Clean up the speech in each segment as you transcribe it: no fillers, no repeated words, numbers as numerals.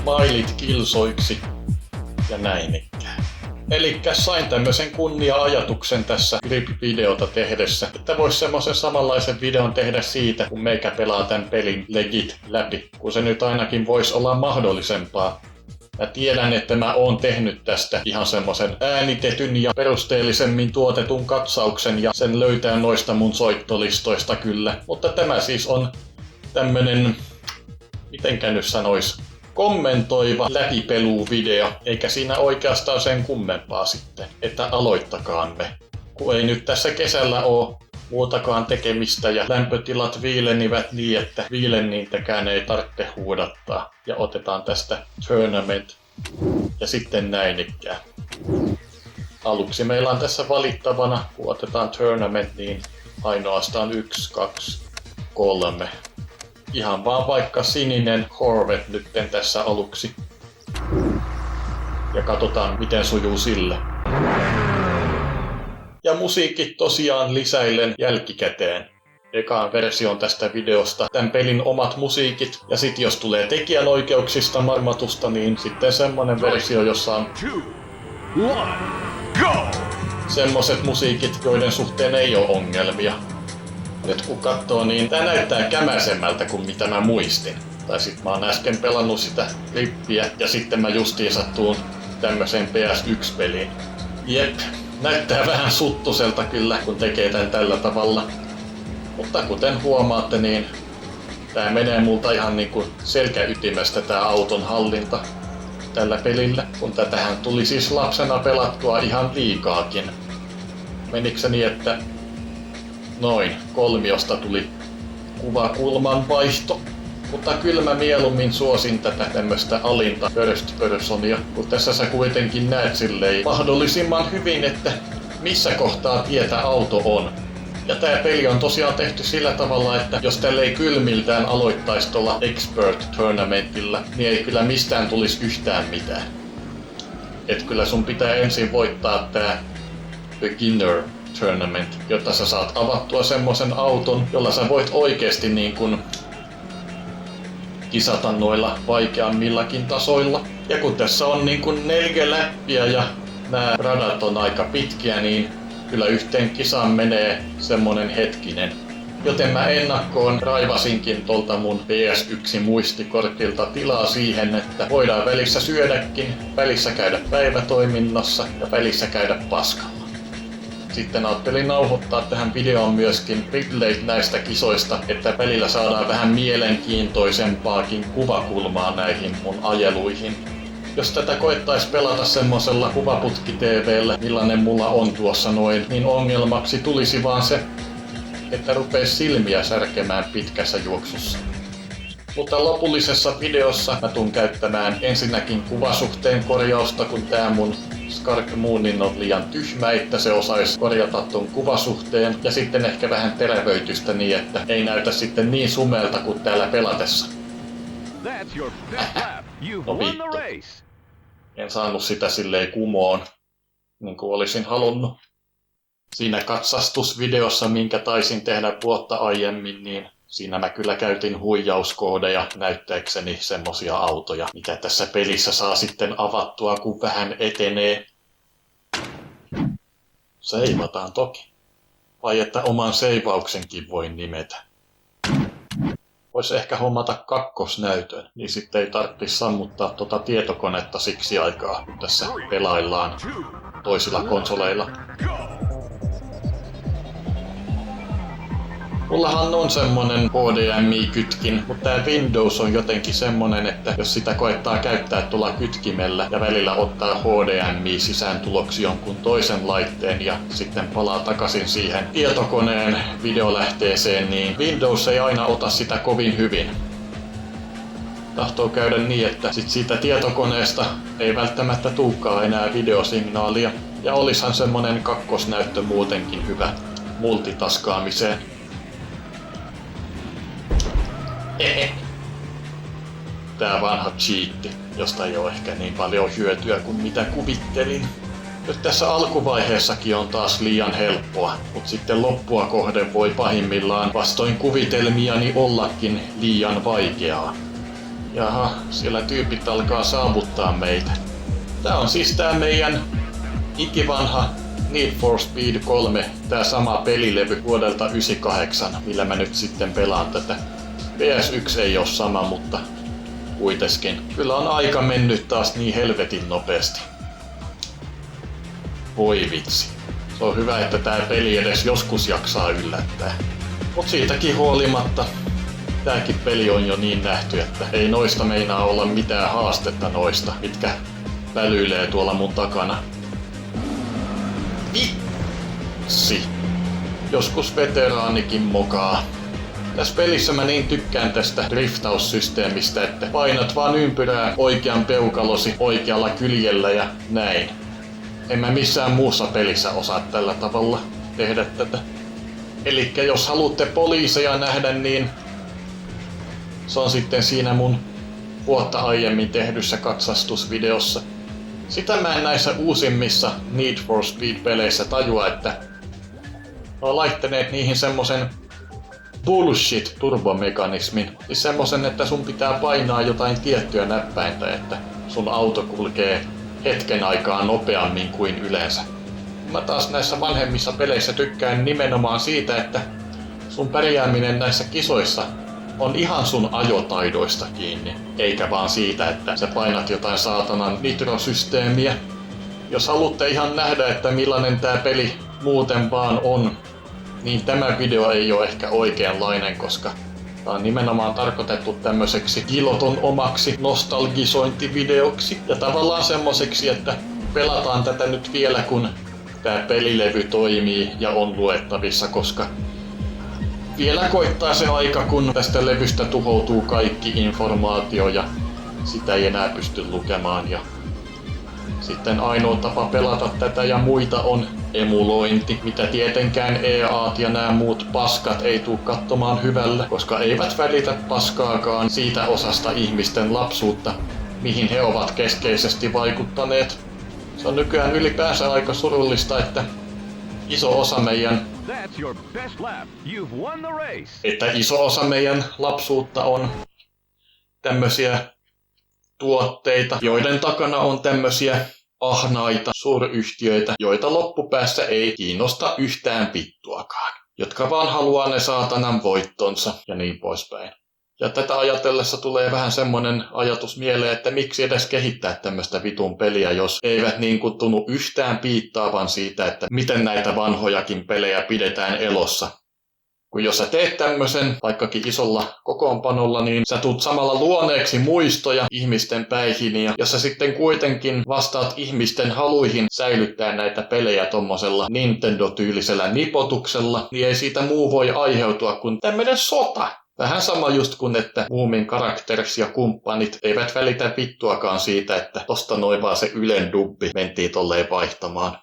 mailit kilsoiksi ja näin ikään. Elikkä sain tämmösen kunnia-ajatuksen tässä Grip-videota tehdessä, että vois semmosen samanlaisen videon tehdä siitä, kun meikä pelaa tän pelin legit läpi, kun se nyt ainakin vois olla mahdollisempaa. Mä tiedän, että mä oon tehnyt tästä ihan semmosen äänitetyn ja perusteellisemmin tuotetun katsauksen ja sen löytää noista mun soittolistoista kyllä. Mutta tämä siis on tämmönen, mitenkä nyt sanois, kommentoiva läpipeluu-video, eikä siinä oikeastaan sen kummempaa sitten, että aloittakaamme. Kun ei nyt tässä kesällä oo muutakaan tekemistä ja lämpötilat viilenivät niin, että viilenniintäkään ei tarvitse huudattaa. Ja otetaan tästä Tournament ja sitten näin ikään. Aluksi meillä on tässä valittavana, kun otetaan Tournament, niin ainoastaan 1, 2, 3. Ihan vaan vaikka sininen Corvette nytten tässä aluksi. Ja katsotaan miten sujuu sille. Ja musiikit tosiaan lisäilen jälkikäteen. Ekaan version tästä videosta tämän pelin omat musiikit. Ja sit jos tulee tekijänoikeuksista marmatusta, niin sitten semmonen versio, jossa on semmoset musiikit, joiden suhteen ei oo ongelmia. Nyt kun katsoo, niin tää näyttää kämäsemmältä kuin mitä mä muistin. Tai sit mä oon äsken pelannut sitä Grippiä ja sitten mä justiin sattuun tämmöseen PS1-peliin. Jep, näyttää vähän suttuselta kyllä, kun tekee tän tällä tavalla. Mutta kuten huomaatte, niin tää menee multa ihan niinku selkäytimestä tää auton hallinta tällä pelillä. Kun tätähän tuli siis lapsena pelattua ihan liikaakin. Menikö se niin, että noin, kolmiosta tuli kuvakulman vaihto. Mutta kyllä mä mieluummin suosin tätä tämmöstä alinta first personia, kun tässä sä kuitenkin näet silleen mahdollisimman hyvin, että missä kohtaa tietä auto on. Ja tää peli on tosiaan tehty sillä tavalla, että jos tälle ei kylmiltään aloittaisi tuolla Expert Tournamentilla, niin ei kyllä mistään tulisi yhtään mitään. Et kyllä sun pitää ensin voittaa tää Beginner Tournament, jotta sä saat avattua semmosen auton, jolla sä voit oikeesti niin kun kisata noilla vaikeammillakin tasoilla. Ja kun tässä on niin kun 4 läppiä ja nämä radat on aika pitkiä, niin kyllä yhteen kisaan menee semmonen hetkinen. Joten mä ennakkoon raivasinkin tolta mun PS1 muistikortilta tilaa siihen, että voidaan välissä syödäkin, välissä käydä päivätoiminnassa ja välissä käydä paskalla. Sitten ajattelin nauhoittaa tähän videoon myöskin replayt näistä kisoista, että välillä saadaan vähän mielenkiintoisempaakin kuvakulmaa näihin mun ajeluihin. Jos tätä koettais pelata semmosella kuvaputki-TV:llä, millainen mulla on tuossa noin, niin ongelmaksi tulisi vaan se, että rupeis silmiä särkemään pitkässä juoksussa. Mutta lopullisessa videossa mä tuun käyttämään ensinnäkin kuvasuhteen korjausta, kun tää mun Skark Moonin on liian tyhmä, että se osais korjata ton kuvasuhteen. Ja sitten ehkä vähän terävöitystä niin, että ei näytä sitten niin sumelta kuin täällä pelatessa. No vittu. En saanut sitä silleen kumoon, niin kuin olisin halunnut. Siinä katsastusvideossa, minkä taisin tehdä vuotta aiemmin, niin siinä mä kyllä käytin huijauskoodeja näyttääkseni semmosia autoja, mitä tässä pelissä saa sitten avattua, kun vähän etenee. Seivataan toki. Vai että oman seivauksenkin voi nimetä. Vois ehkä hommata kakkosnäytön, niin sitten ei tarvitsisi sammuttaa tota tietokonetta siksi aikaa, kun tässä pelaillaan toisilla konsoleilla. Mullahan on semmonen HDMI-kytkin, mutta tää Windows on jotenkin semmonen, että jos sitä koettaa käyttää tuolla kytkimellä ja välillä ottaa HDMI-sisääntuloksi jonkun toisen laitteen ja sitten palaa takaisin siihen tietokoneen videolähteeseen, niin Windows ei aina ota sitä kovin hyvin. Tahtoo käydä niin, että sit siitä tietokoneesta ei välttämättä tuukaan enää videosignaalia. Ja olishan semmonen kakkosnäyttö muutenkin hyvä multitaskaamiseen. Tää vanha cheatti, josta ei oo ehkä niin paljon hyötyä kuin mitä kuvittelin. Nyt tässä alkuvaiheessakin on taas liian helppoa, mutta sitten loppua kohden voi pahimmillaan vastoin kuvitelmiani ollakin liian vaikeaa. Jaha, siellä tyypit alkaa saavuttaa meitä. Tää on siis tää meidän ikivanha Need for Speed 3, tää sama pelilevy vuodelta 98, millä mä nyt sitten pelaan tätä. PS1 ei oo sama, mutta kuitenkin. Kyllä on aika mennyt taas niin helvetin nopeasti. Voi vitsi. Se on hyvä, että tää peli edes joskus jaksaa yllättää. Mut siitäkin huolimatta, tääkin peli on jo niin nähty, että ei noista meinaa olla mitään haastetta noista, mitkä välyilee tuolla mun takana. Vitsi! Joskus veteraanikin mokaa. Tässä pelissä mä niin tykkään tästä driftaussysteemistä, että painat vaan ympyrää oikean peukalosi oikealla kyljellä ja näin. En mä missään muussa pelissä osaa tällä tavalla tehdä tätä. Elikkä jos haluatte poliiseja nähdä, niin se on sitten siinä mun vuotta aiemmin tehdyssä katsastusvideossa. Sitä mä en näissä uusimmissa Need for Speed-peleissä tajua, että on laittaneet niihin semmosen bullshit-turbomekanismin. Siis semmosen, että sun pitää painaa jotain tiettyä näppäintä, että sun auto kulkee hetken aikaa nopeammin kuin yleensä. Mä taas näissä vanhemmissa peleissä tykkään nimenomaan siitä, että sun pärjääminen näissä kisoissa on ihan sun ajotaidoista kiinni, eikä vaan siitä, että sä painat jotain saatanan nitrosysteemiä. Jos haluatte ihan nähdä, että millainen tää peli muuten vaan on, niin tämä video ei ole ehkä oikeanlainen, koska tää on nimenomaan tarkoitettu tämmöiseksi Giloton omaksi nostalgisointivideoksi. Ja tavallaan semmoiseksi, että pelataan tätä nyt vielä, kun tää pelilevy toimii ja on luettavissa, koska vielä koittaa se aika, kun tästä levystä tuhoutuu kaikki informaatio ja sitä ei enää pysty lukemaan. Ja sitten ainoa tapa pelata tätä ja muita on emulointi, mitä tietenkään EA:t ja nämä muut paskat ei tuu katsomaan hyvällä, koska eivät välitä paskaakaan siitä osasta ihmisten lapsuutta, mihin he ovat keskeisesti vaikuttaneet. Se on nykyään ylipäänsä aika surullista, että iso osa meidän lapsuutta on tämmösiä tuotteita, joiden takana on tämmösiä ahnaita suuryhtiöitä, joita loppupäässä ei kiinnosta yhtään vittuakaan, jotka vaan haluaa ne saatanan voittonsa ja niin poispäin. Ja tätä ajatellessa tulee vähän semmonen ajatus mieleen, että miksi edes kehittää tämmöistä vitun peliä, jos eivät niin kuin tunnu yhtään piittaavan siitä, että miten näitä vanhojakin pelejä pidetään elossa. Kun jos sä teet tämmösen, vaikkakin isolla kokoonpanolla, niin sä tuut samalla luoneeksi muistoja ihmisten päihin, ja jos sä sitten kuitenkin vastaat ihmisten haluihin säilyttää näitä pelejä tommosella Nintendo-tyylisellä nipotuksella, niin ei siitä muu voi aiheutua kuin tämmönen sota. Vähän sama just kun, että Moomin Characters ja kumppanit eivät välitä vittuakaan siitä, että tosta noin vaan se Ylen dubbi mentiin tolleen vaihtamaan.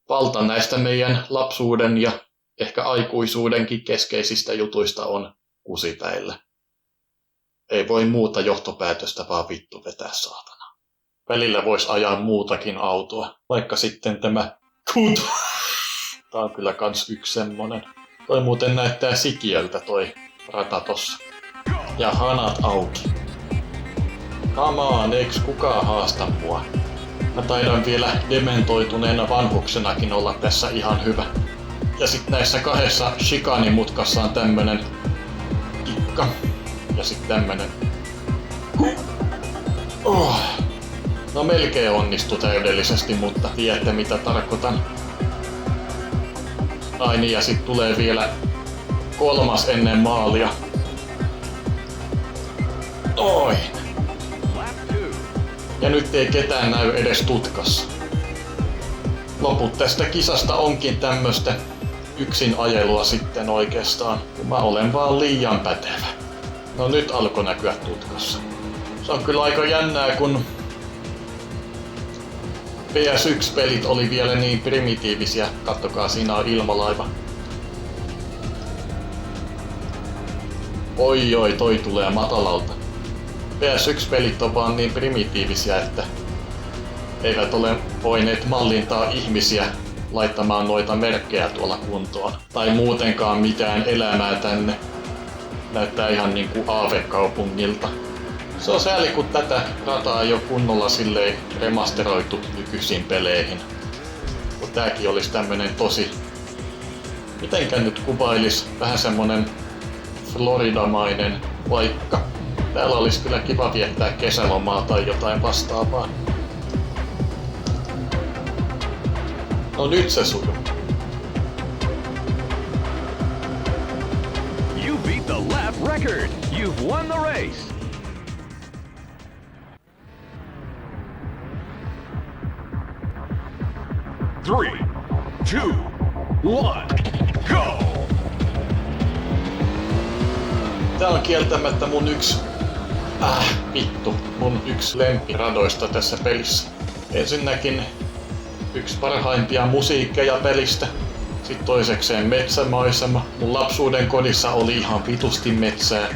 Valta näistä meidän lapsuuden ja ehkä aikuisuudenkin keskeisistä jutuista on kusipäillä. Ei voi muuta johtopäätöstä vaan vittu vetää saatana. Välillä vois ajaa muutakin autoa, vaikka sitten tämä kutu. Tää on kyllä kans yksi semmonen. Toi muuten näyttää sikiöltä toi rata tossa. Ja hanat auki. Come on, eiks kukaan haasta mua? Mä taidan vielä dementoituneena vanhuksenakin olla tässä ihan hyvä. Ja sit näissä kahdessa shikanimutkassa on tämmönen kikka. Ja sit tämmönen. No melkein onnistu täydellisesti, mutta tiedätte mitä tarkoitan. Ai niin, ja sit tulee vielä kolmas ennen maalia. Noin. Ja nyt ei ketään näy edes tutkassa. Loput tästä kisasta onkin tämmöstä yksin ajelua sitten oikeastaan, kun mä olen vaan liian pätevä. No nyt alkoi näkyä tutkassa. Se on kyllä aika jännää, kun PS1-pelit oli vielä niin primitiivisiä. Kattokaa, siinä on ilmalaiva. Oi, toi tulee matalalta. PS1-pelit on vaan niin primitiivisiä, että eivät ole voineet mallintaa ihmisiä laittamaan noita merkkejä tuolla kuntoon. Tai muutenkaan mitään elämää tänne. Näyttää ihan niinku aavekaupungilta. Se on sääli, kun tätä rataa ei ole kunnolla silleen remasteroitu nykyisiin peleihin. Kun tääkin olisi tämmönen tosi... Mitenkä nyt kuvailis vähän semmonen Floridamainen paikka. Täällä olisi kyllä kiva viettää kesälomaa tai jotain vastaavaa. No nyt se sujuu. You beat the lap record. You've won the race. Three, two, one, go! Tää on kieltämättä mun mun yksi lempiradoista tässä pelissä. Ensinnäkin yksi parhaimpia musiikkeja pelistä. Sitten toisekseen metsämaisema. Mun lapsuuden kodissa oli ihan vitusti metsää.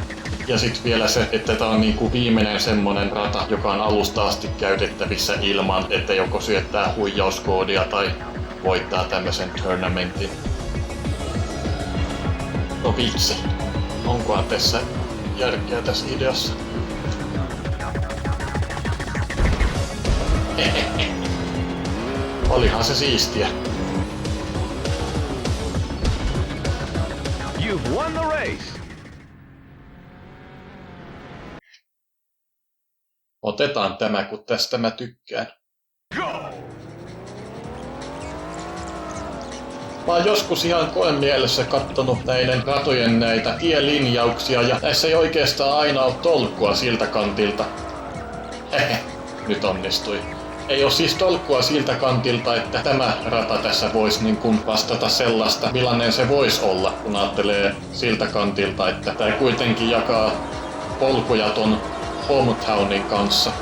Ja sit vielä se, että tää on niinku viimeinen semmonen rata, joka on alusta asti käytettävissä ilman, että joko syöttää huijauskoodia tai voittaa tämmösen tournamentin. No vitsi. Onkohan tässä järkeä tässä ideassa? Olihan se siistiä. You've won the race. Otetaan tämä, kun tästä mä tykkään. Go! Mä oon joskus ihan koemielessä kattonut näiden ratojen näitä tielinjauksia ja näissä ei oikeastaan aina ole tolkkua siltä kantilta. Nyt onnistui. Ei oo siis tolkkua siltä kantilta, että tämä rata tässä voisi niin kuin vastata sellaista, millainen se voisi olla, kun ajattelee siltä kantilta, että tää kuitenkin jakaa polkuja ton Hometownin kanssa.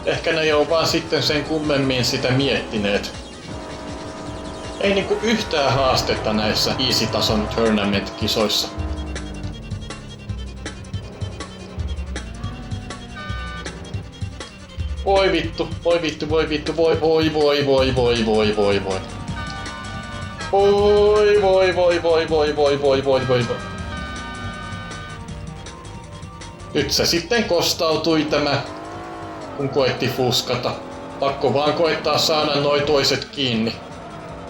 Ehkä ne ei oo vaan sitten sen kummemmin sitä miettineet. Ei niinku yhtään haastetta näissä easy-tason tournament-kisoissa. Voi vittu, voi vittu, voi vittu, voi voi voi voi voi voi voi voi. Voi voi voi voi voi voi voi voi voi voi. Nyt se sitten kostautui tämä, kun koetti fuskata. Pakko vaan koettaa saada noi toiset kiinni.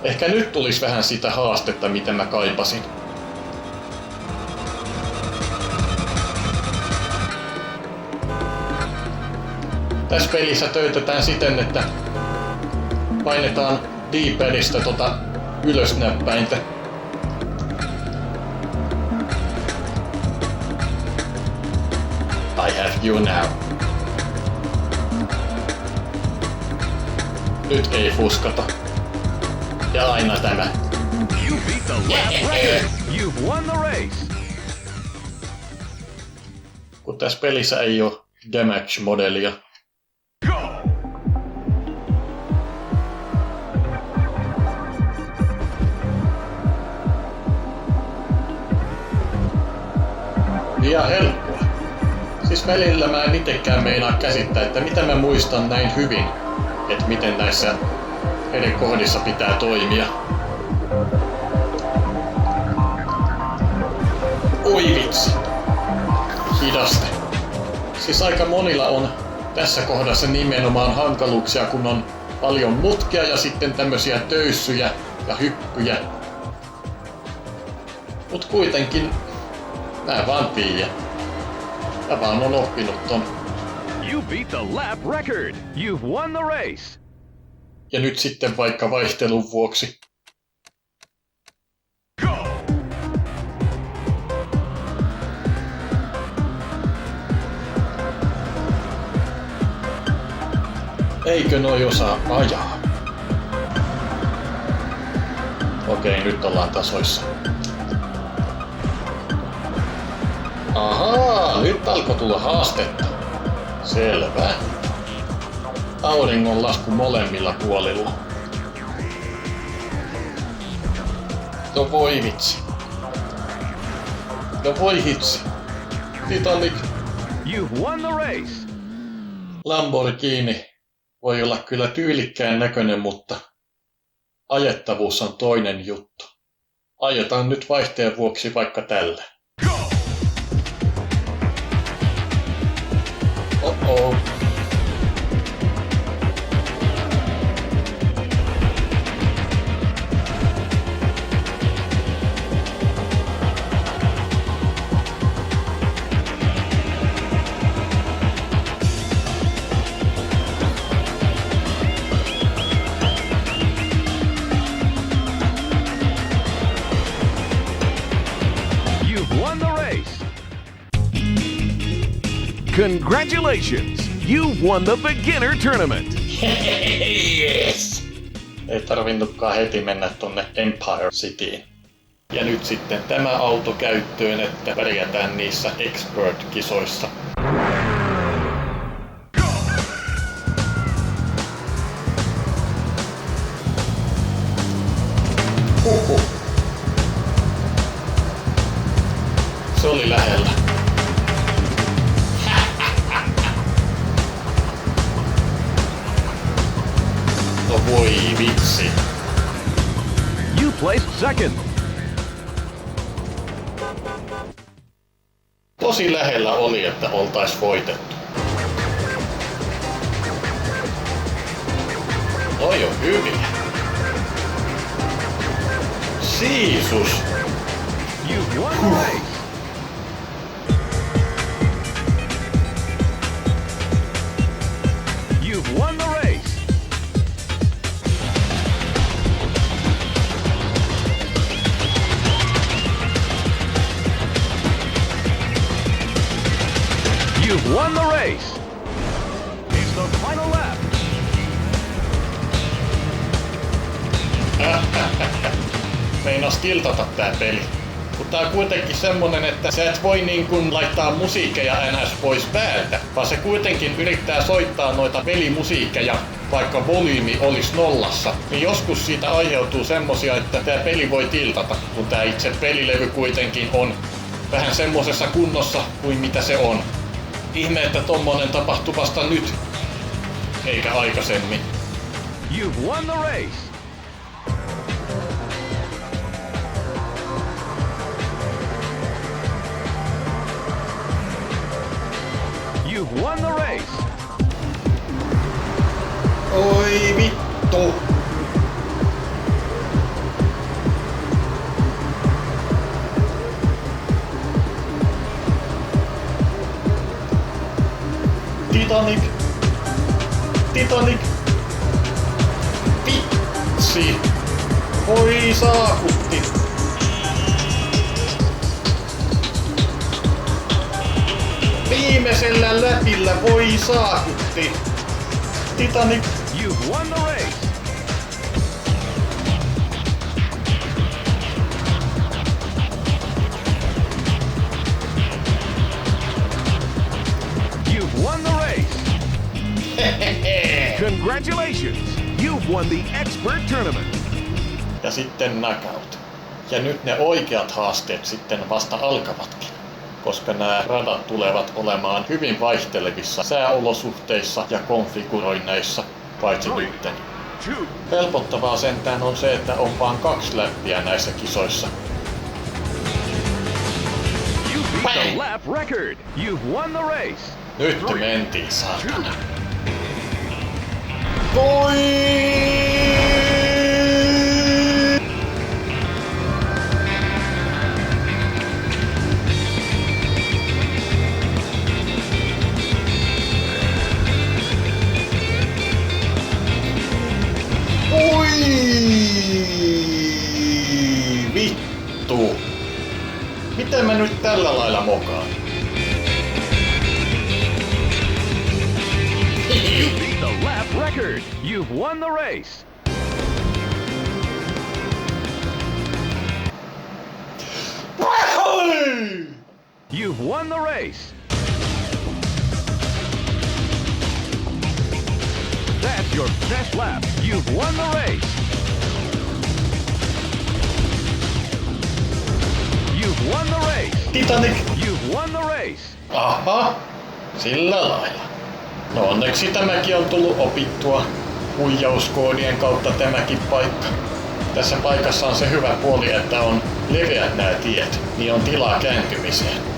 Ehkä nyt tulisi vähän sitä haastetta, mitä mä kaipasin. Tässä pelissä töytetään siten, että painetaan D-padista ylösnäppäintä. I have you now. Nyt ei fuskata. Ja aina tämä. You beat the lap record. You've won the race. Kun tässä pelissä ei oo damage-modelia. Go! Liian helppoa. Siis välillä mä en itekään meinaa käsittää, että mitä mä muistan näin hyvin, että miten näissä eri kohdissa pitää toimia. Oi vitsi. Hidaste. Siis aika monilla on tässä kohdassa nimenomaan hankaluuksia, kun on paljon mutkia ja sitten tämmösiä töyssyjä ja hyppyjä. Mut kuitenkin mä en vaan tiedä. Mä vaan on oppinut ton. You beat the lap record. You've won the race. Ja nyt sitten vaikka vaihtelun vuoksi. Go! Eikö noi osaa ajaa? Okei, nyt ollaan tasoissa. Ahaa, nyt alkoi tulla haastetta. Selvä. Auringonlasku molemmilla puolilla. No voi vitsi. No voi hitsi. Titanic. You've won the race. Lamborghini voi olla kyllä tyylikkään näköinen, mutta ajettavuus on toinen juttu. Ajetaan nyt vaihteen vuoksi vaikka tällä. Go! Congratulations! You've won the beginner tournament. Yes! Ei tarvinnutkaan heti mennä tonne Empire Cityin. Ja nyt sitten tämä auto käyttöön, että pärjätään niissä Expert-kisoissa. Huhhuh. Se oli lähellä. No voi vitsi. You placed second. Tosi lähellä oli, että oltais voitettu. Noi on hyviä. Siisus! You've won the race. You've won the race. You've won the race. It's the final lap. Meinas tiltata tää peli. Mutta tää on kuitenkin semmonen, että sä et voi niin kun laittaa musiikkeja NS pois päältä, vaan se kuitenkin yrittää soittaa noita pelimusiikkeja, vaikka volyymi olisi nollassa. Niin joskus siitä aiheutuu semmosia, että tää peli voi tiltata, kun tää itse pelilevy kuitenkin on vähän semmosessa kunnossa kuin mitä se on. Ihme, että tommonen tapahtui vasta nyt, eikä aikaisemmin. You've won the race. You've won the race. Oi vittu! Titanic! Titanic! Vitsi! Oi saakutti! Viimeisellä läpillä voi saakutti! Titanic! You've won the race. You've won the race. Congratulations! You've won the Expert Tournament. Ja sitten knockout. Ja nyt ne oikeat haasteet sitten vasta alkavatkin, koska nämä radat tulevat olemaan hyvin vaihtelevissa sääolosuhteissa ja konfiguroinneissa, paitsi nytten. Helpottavaa sentään on se, että on vaan 2 läppiä näissä kisoissa. You beat the lap record. You've won the race. Nyt mentiin, saatana. Voi! Vittu! Miten mä nyt tällä lailla mokaan? You beat the lap record. You've won the race. You've won the race. That's your best lap. You've won the race. You've won the race. Titanic! You've won the race. Aha! Sillä lailla. No onneksi tämäkin on tullut opittua huijauskoodien kautta tämäkin paikka. Tässä paikassa on se hyvä puoli, että on leveät nämä tiet, niin on tilaa kääntymiseen.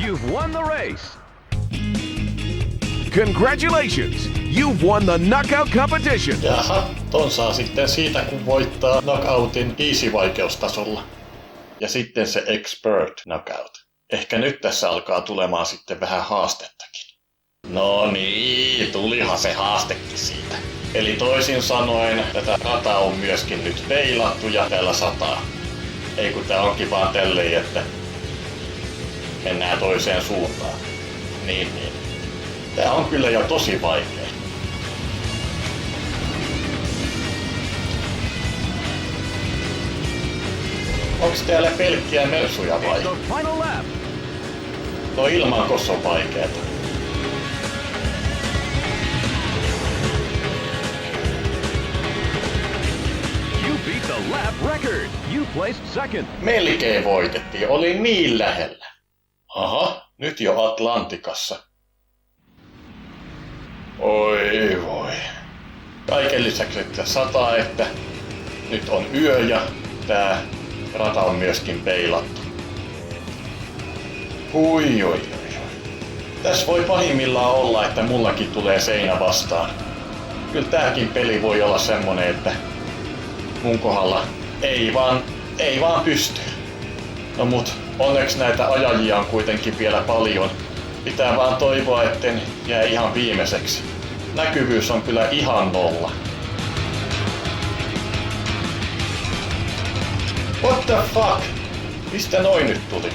You've won the race. Congratulations! You've won the knockout competition. Jaha, ton saa sitten siitä, kun voittaa knockoutin easy-vaikeustasolla. Ja sitten se expert knockout. Ehkä nyt tässä alkaa tulemaan sitten vähän haastettakin. No niin, tulihan se haastekin siitä. Eli toisin sanoen, tätä rataa on myöskin nyt peilattu ja täällä sataa. Ei kun tää onkin vaan tälleen, että mennään toiseen suuntaan. Niin. Tää on kyllä jo tosi vaikea. Onks täällä pelkkiä melsuja vai? It's the final lap. No ilman kossa on vaikeeta. You beat the lap record. You placed second. Melkein voitettiin, oli niin lähellä. Aha, nyt jo Atlantikassa. Oi voi. Kaiken lisäksi, että sataa, että nyt on yö ja tää rata on myöskin peilattu. Oi. Tässä voi pahimmillaan olla, että mullakin tulee seinä vastaan. Kyllä tääkin peli voi olla semmonen, että mun kohdalla ei vaan pysty. No mut onneksi näitä ajajia on kuitenkin vielä paljon. Pitää vaan toivoa, etten jää ihan viimeiseksi. Näkyvyys on kyllä ihan nolla. What the fuck? Mistä noin nyt tuli?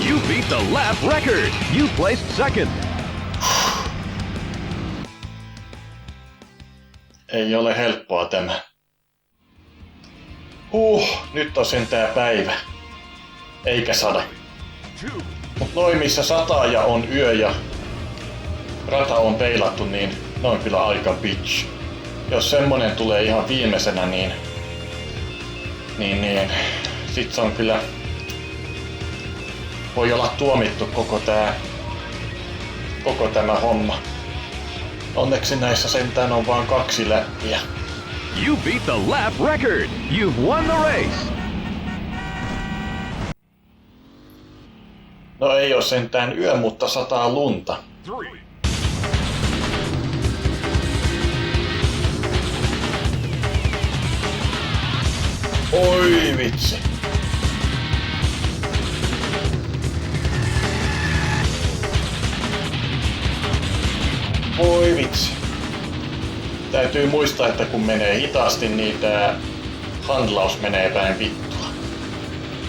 You beat the lap record. You placed second. Ei ole helppoa tämä. Nyt on sentään päivä. Eikä sada. Mut noin missä sataa ja on yö ja rata on peilattu, niin ne on kyllä aika bitch. Jos semmonen tulee ihan viimeisenä, niin sit se on kyllä, voi olla tuomittu koko tämä homma. Onneksi näissä sentään on vaan 2 läppiä. You beat the lap record. You've won the race. No ei oo sentään yö, mutta sataa lunta. 3. Oi vitsi. Oi vitsi. Täytyy muistaa, että kun menee hitaasti, niin tää handlaus menee päin vittua.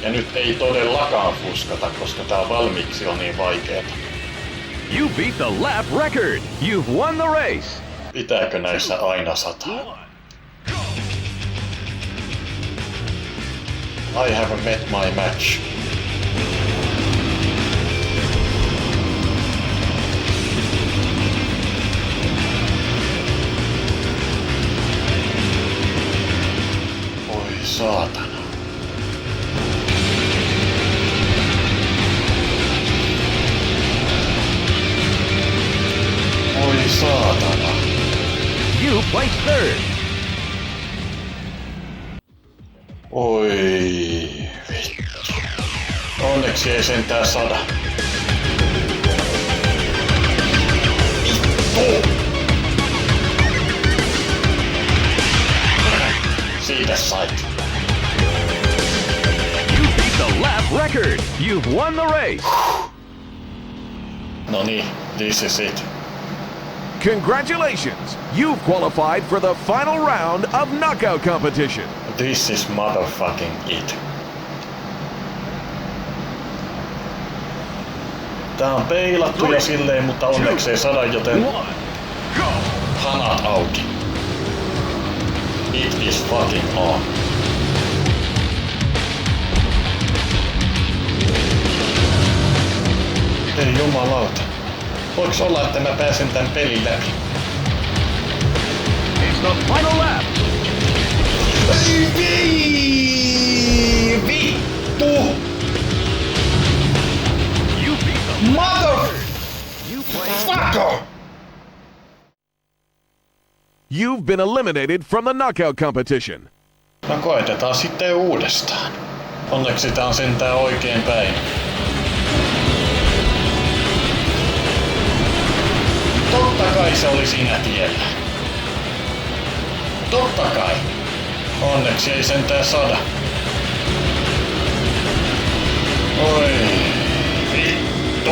Ja nyt ei todellakaan fuskata, koska tää valmiiksi on niin vaikeeta. You beat the lap record. You've won the race. Pitääkö näissä aina sataa? I have met my match. Oi saatana. Oi saatana. You placed third. Oi vittu. Onneksi ei sentään sada. Vittu! Siitä sait. You beat the lap record. You've won the race. Noniin, this is it. Congratulations! You've qualified for the final round of knockout competition. This is motherfucking it. Tää on peilattu ja silleen, mutta onneksi ei sada, joten hanat auki. It is fucking on. Ei jumalauta. Voiks olla, että mä pääsen tän pelin läpi? It's the final lap. Ei vittu! You beat the You placed Motherfucker! You've been eliminated from the knockout competition. No koetetaan sitten uudestaan. Onneksi tää on sentään oikein päin. Totta kai se oli siinä tiellä. Totta kai. Onneksi ei sentään sada. Oi. Vittu.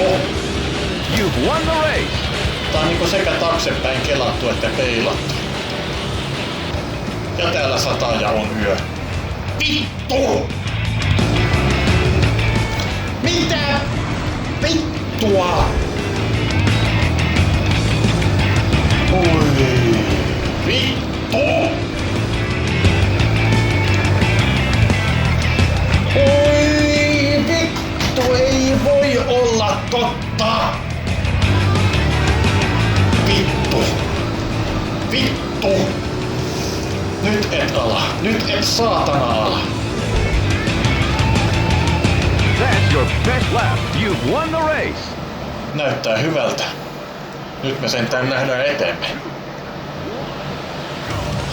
You've won the race. Tää on niinku sekä taaksepäin kelattu että peilattu. Ja täällä sataa ja on yö. Vittu! Mitä? Vittua! Oi! Vittu! Oi! Vittu! Ei voi olla totta! Vittu! Vittu! Nyt et ala! Nyt et saatana ala! That's your best lap. You've won the race. Näyttää hyvältä. Nyt me sentään nähdään eteemme.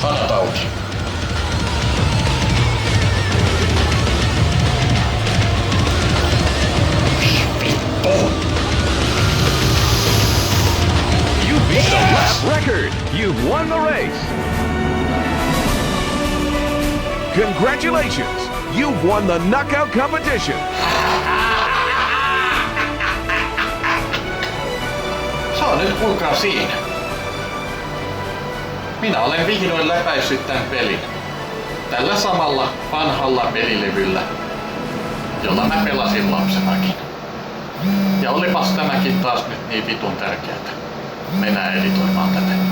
Hanat auki. Vittu! You beat the lap record. You've won the race. Congratulations. You've won the knockout competition. Se on nyt kuulkaa siinä. Minä olen vihdoin läpäissyt tämän pelin. Tällä samalla vanhalla pelilevyllä, jolla mä pelasin lapsenakin. Ja olipas tämäkin taas nyt niin vitun tärkeätä. Mennään editoimaan tätä.